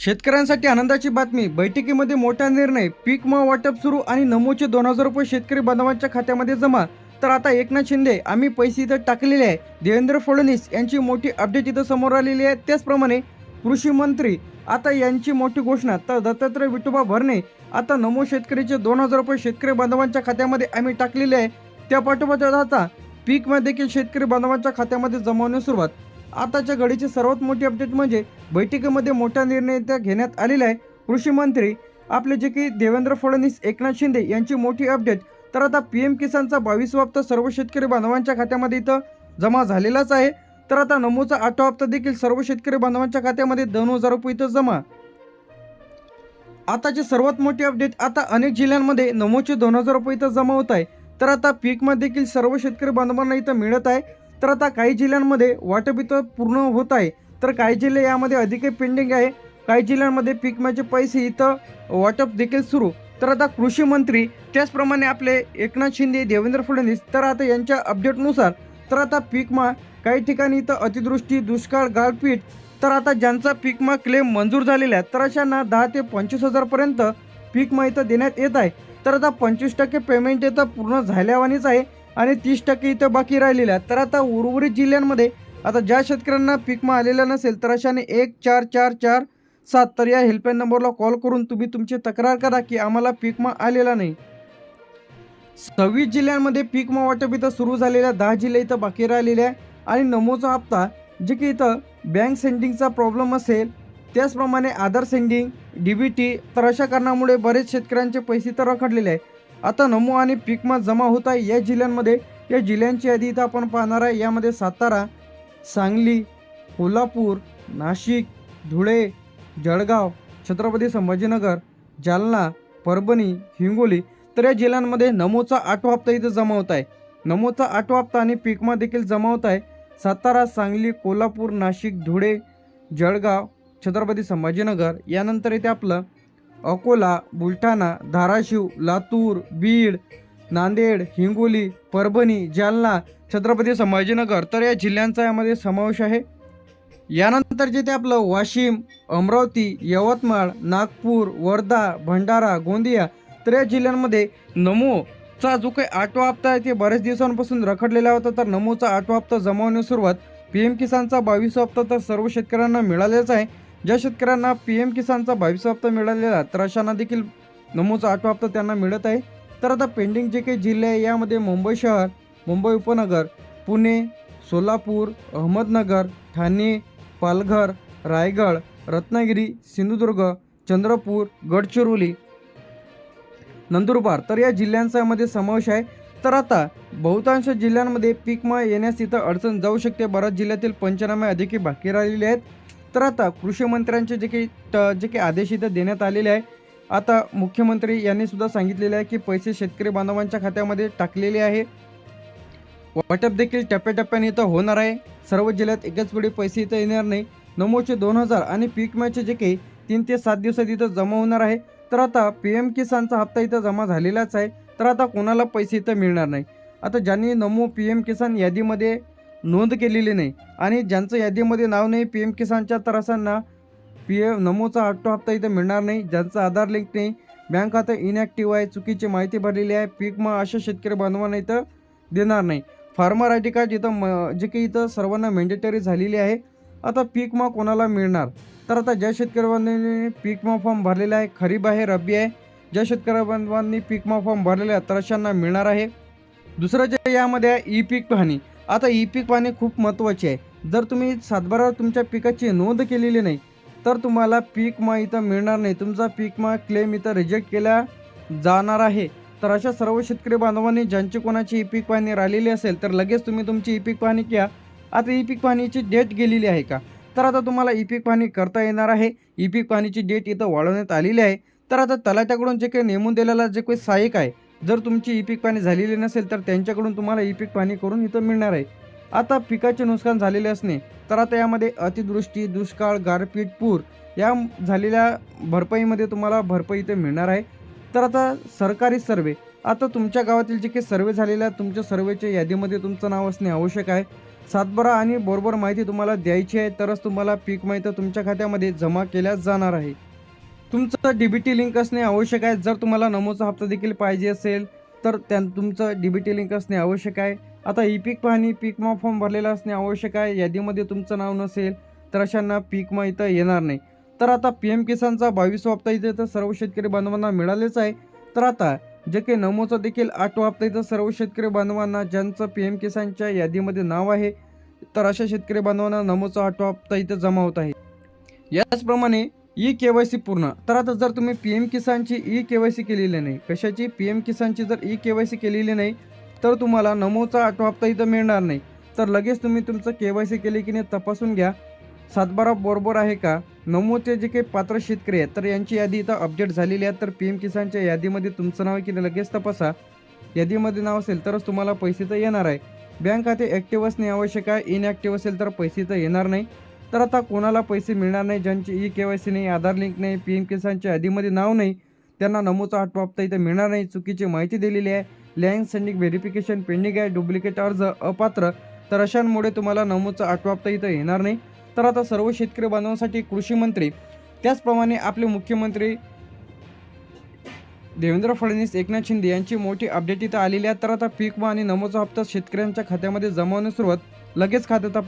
शेतकऱ्यांसाठी आनंदाची बातमी. बैठकीमध्ये मोठा निर्णय. पीक विमा वाटप सुरू आणि नमोचे 2,000 रुपये शेतकरी बांधवांच्या खात्यामध्ये जमा. तर आता एकनाथ शिंदे आम्ही पैसे इथं टाकलेले आहे. देवेंद्र फडणवीस यांची मोठी अपडेट इथं समोर आलेली आहे. त्याचप्रमाणे कृषी मंत्री आता यांची मोठी घोषणा. तर दत्तात्रय विठोबा भरणे आता नमो शेतकरीचे 2,000 रुपये शेतकरी बांधवांच्या खात्यामध्ये आम्ही टाकलेले आहे. त्या पाठोपाठ आता पीक विमा देखील शेतकरी बांधवांच्या खात्यामध्ये जमवण्यास सुरुवात. आताच्या घडीची सर्वात मोठी अपडेट म्हणजे बैठकीमध्ये मोठा निर्णय घेण्यात आलेला आहे. कृषी मंत्री आपले जे की देवेंद्र फडणवीस, एकनाथ शिंदे यांची मोठी अपडेट. तर आता PM किसानचा 22वा हप्ता सर्व शेतकरी बांधवांच्या खात्यामध्ये इथं जमा झालेलाच आहे. तर आता नमोचा 8वा हप्ता देखील सर्व शेतकरी बांधवांच्या खात्यामध्ये 2,000 रुपये इथं जमा. आताची सर्वात मोठी अपडेट. आता अनेक जिल्ह्यांमध्ये नमोचे 2,000 रुपये इथं जमा होत आहे. तर आता पीकमध्ये देखील सर्व शेतकरी बांधवांना इथं मिळत आहे. तर आता काही जिल्ह्यांमध्ये वाटप इथं पूर्ण होत आहे. तर काही जिल्हे यामध्ये अधिक पेंडिंग आहे. काही जिल्ह्यांमध्ये पीक विम्याचे पैसे इथं वाटप देखील सुरू. तर आता कृषी मंत्री त्याचप्रमाणे आपले एकनाथ शिंदे, देवेंद्र फडणवीस तर आता यांच्या अपडेटनुसार तर आता पीक विमा काही ठिकाणी इथं अतिवृष्टी, दुष्काळ, गारपीट तर आता ज्यांचा पीक विमा क्लेम मंजूर झालेला आहे तर अशांना 10 ते 25,000 पर्यंत पीक विमा इथं देण्यात येत आहे. तर आता 25% पेमेंट इथं पूर्ण झाल्यावानीच आहे आणि 30% इथं बाकी राहिलेलं आहे. तर आता उर्वरित जिल्ह्यांमध्ये आता ज्या शेतकऱ्यांना पीक विमा आलेला नसेल तर अशाने 14447 तर या हेल्पलाईन नंबरला कॉल करून तुम्ही तुमची तक्रार करा की आम्हाला पीक विमा आलेला नाही. 26 जिल्ह्यांमध्ये पीक विमा वाटप इथं सुरू झालेल्या 10 जिल्हे इथं बाकी राहिलेले आहे. आणि नमोचा हप्ता जे की इथं बँक सेंडिंगचा प्रॉब्लेम असेल त्याचप्रमाणे आधार सेंडिंग, DBT तर अशा कारणामुळे बरेच शेतकऱ्यांचे पैसे तर रखडलेले आहे. आता नमो आणि पीक विमा जमा होत आहे या जिल्ह्यांमध्ये. या जिल्ह्यांची यादी इथं आपण पाहणार आहे. यामध्ये सातारा, सांगली, कोल्हापूर, नाशिक, धुळे, जळगाव, छत्रपती संभाजीनगर, जालना, परभणी, हिंगोली तर या जिल्ह्यांमध्ये नमोचा 8वा हप्ता इथं जमा होत आहे. नमोचा 8वा हप्ता आणि पीक विमा देखील जमा होत आहे. सातारा, सांगली, कोल्हापूर, नाशिक, धुळे, जळगाव, छत्रपती संभाजीनगर यानंतर इथे आपलं अकोला, बुलढाणा, धाराशिव, लातूर, बीड, नांदेड, हिंगोली, परभणी, जालना, छत्रपती संभाजीनगर तर या जिल्ह्यांचा यामध्ये समावेश आहे. यानंतर जिथे आपलं वाशिम, अमरावती, यवतमाळ, नागपूर, वर्धा, भंडारा, गोंदिया तर या जिल्ह्यांमध्ये नमोचा जो काही 8वा हप्ता आहे ते बऱ्याच दिवसांपासून रखडलेला होता. तर नमोचा 8वा हप्ता जमा होण्यास सुरुवात. PM किसानचा 22वा हप्ता तर सर्व शेतकऱ्यांना मिळालेलाच आहे. ज्या शेतकऱ्यांना PM किसानचा 22वा हप्ता मिळालेला तर अशांना देखील नमोचा 8वा हप्ता त्यांना मिळत आहे. तर आता पेंडिंग जे काही जिल्हे आहे यामध्ये मुंबई शहर, मुंबई उपनगर, पुणे, सोलापूर, अहमदनगर, ठाणे, पालघर, रायगड, रत्नागिरी, सिंधुदुर्ग, चंद्रपूर, गडचिरोली, नंदुरबार तर या जिल्ह्यांचा यामध्ये समावेश आहे. तर आता बहुतांश जिल्ह्यांमध्ये पीक विमा येण्यास इथं अडचण जाऊ शकते. बऱ्याच जिल्ह्यातील पंचनामे अधिक बाकी राहिलेले आहेत. तर आता कृषी मंत्र्यांचे जे काही आदेश इथं देण्यात आलेले आहे. आता मुख्यमंत्री यांनी सुद्धा सांगितलेले आहे की पैसे शेतकरी बांधवांच्या खात्यामध्ये टाकलेले आहे. वाटप देखील टप्प्याटप्प्याने इथं होणार आहे. सर्व जिल्ह्यात एकाच वेळी पैसे इथं येणार नाही. नमोचे 2,000 आणि पीक विम्याचे जे काही 3 ते 7 दिवसात इथं जमा होणार आहे. तर आता PM किसानचा हप्ता इथं जमा झालेलाच आहे. तर आता कोणाला पैसे इथं मिळणार नाही. आता ज्यांनी नमो PM किसान यादीमध्ये नोंद केलेली नाही आणि ज्यांचं यादीमध्ये नाव नाही PM किसानच्या तर असांना नमोचा 8वा हप्ता इथं मिळणार नाही. ज्यांचं आधार लिंक नाही, बँक खातं इनॅक्टिव्ह आहे, चुकीची माहिती भरलेली आहे, पीक विमा अशा शेतकरी बांधवांना इथं देणार नाही. फार्मर ID कार्ड इथं जे काही इथं सर्वांना मॅन्डेटरी झालेली आहे. आता पीक विमा कोणाला मिळणार. तर आता ज्या शेतकरी बांधवांनी पीक विमा फॉर्म भरलेला आहे, खरीप आहे, रब्बी आहे, ज्या शेतकरी बांधवांनी पीक विमा फॉर्म भरलेला आहे तर अशांना मिळणार आहे. दुसरं जे यामध्ये आहे ई-पीक पाहणी. आता ई-पीक पाहणी खूप महत्त्वाची आहे. जर तुम्ही सातबारावर तुमच्या पिकाची नोंद केलेली नाही तर तुम्हाला पीक विमा इथं मिळणार नाही. तुमचा पीक विमा क्लेम इथं रिजेक्ट केला जाणार आहे. तर अशा सर्व शेतकरी बांधवांनी ज्यांची कोणाची ई-पीक पाहणी राहिलेली असेल तर लगेच तुम्ही तुमची ई-पीक पाहणी घ्या. आता ई-पीक पाहणीची डेट गेलेली आहे का तर आता तुम्हाला ई-पीक पाहणी करता येणार आहे. ई-पीक पाहणीची डेट इथं वाढवण्यात आलेली आहे. तर आता तलाट्याकडून जे काही नेमून दिलेला जे काही सहाय्यक आहे जर तुमची ई-पीक पाहणी झालेली नसेल तर त्यांच्याकडून तुम्हाला ई-पीक पाहणी करून इथं मिळणार आहे. आता पिकाचे नुकसान झालेले असणे तर आता यामध्ये अतिवृष्टी, दुष्काळ, गारपीट, पूर या झालेल्या भरपाईमध्ये तुम्हाला भरपाई इथे मिळणार आहे. तर आता सरकारी सर्वे आता तुमच्या गावातील जे काही सर्वे झालेले आहेत तुमच्या सर्वेच्या यादीमध्ये तुमचं नाव असणे आवश्यक आहे. सातबारा आणि बरोबर माहिती तुम्हाला द्यायची आहे, तरच तुम्हाला पीक माहिती तुमच्या खात्यामध्ये जमा केल्या जाणार आहे. तुमचं DBT लिंक असणे आवश्यक आहे. जर तुम्हाला नमोचा हप्ता देखील पाहिजे असेल तर तुमचं DBT लिंक असणे आवश्यक आहे. आता ई पीक पाहणी पीक विमा फॉर्म भरलेला असणे आवश्यक आहे. यादीमध्ये तुमचं नाव नसेल तर अशांना पीक विमा इथं येणार नाही. तर आता PM किसानचा 22वा हप्ता इथे तर सर्व शेतकरी बांधवांना मिळालेच आहे. तर आता जे काही नमोचा देखील 8वा हप्ता इथं सर्व शेतकरी बांधवांना ज्यांचं PM किसानच्या यादीमध्ये नाव आहे तर अशा शेतकरी बांधवांना नमोचा 8वा हप्ता इथं जमा होत आहे. याचप्रमाणे KYC पूर्ण. तर आता जर तुम्ही PM किसानची KYC केलेली नाही, कशाची PM किसानची जर KYC केलेली नाही तर तुम्हाला नमोचा 8वा हप्ता इथं मिळणार नाही. तर लगेच तुम्ही तुमचं KYC केले की नाही तपासून घ्या, सातबारा बरोबर आहे का. नमोचे जे काही पात्र शेतकरी आहेत तर यांची यादी इथं अपडेट झालेली आहे. तर PM किसानच्या यादीमध्ये तुमचं नाव आहे की नाही लगेच तपासा. यादीमध्ये नाव असेल तरच तुम्हाला पैसे तर येणार आहे. बँक खाते ॲक्टिव्ह असणे आवश्यक आहे. इनॲक्टिव्ह असेल तर पैसे तर येणार नाही. तर आता कोणाला पैसे मिळणार नाही ज्यांची KYC नाही, आधार लिंक नाही, PM किसानच्या यादीमध्ये नाव नाही, त्यांना नमोचा 8वा हप्ता इथं मिळणार नाही. चुकीची माहिती दिलेली आहे, लँग सेंडिंग व्हेरिफिकेशन पेंडिंग आहे, डुप्लिकेट अर्ज, अपात्र, तर अशांमुळे तुम्हाला नमोचा 8वा हप्ता इथं येणार नाही. तर आता सर्व शेतकरी बांधवांसाठी कृषी मंत्री त्याचप्रमाणे आपले मुख्यमंत्री देवेंद्र फडणवीस, एकनाथ शिंदे यांची मोठी अपडेट इथं आलेली आहे. तर आता पीक विमा आणि नमोचा हप्ता शेतकऱ्यांच्या खात्यामध्ये जमा होण्यास सुरुवात. लगेच खात्यात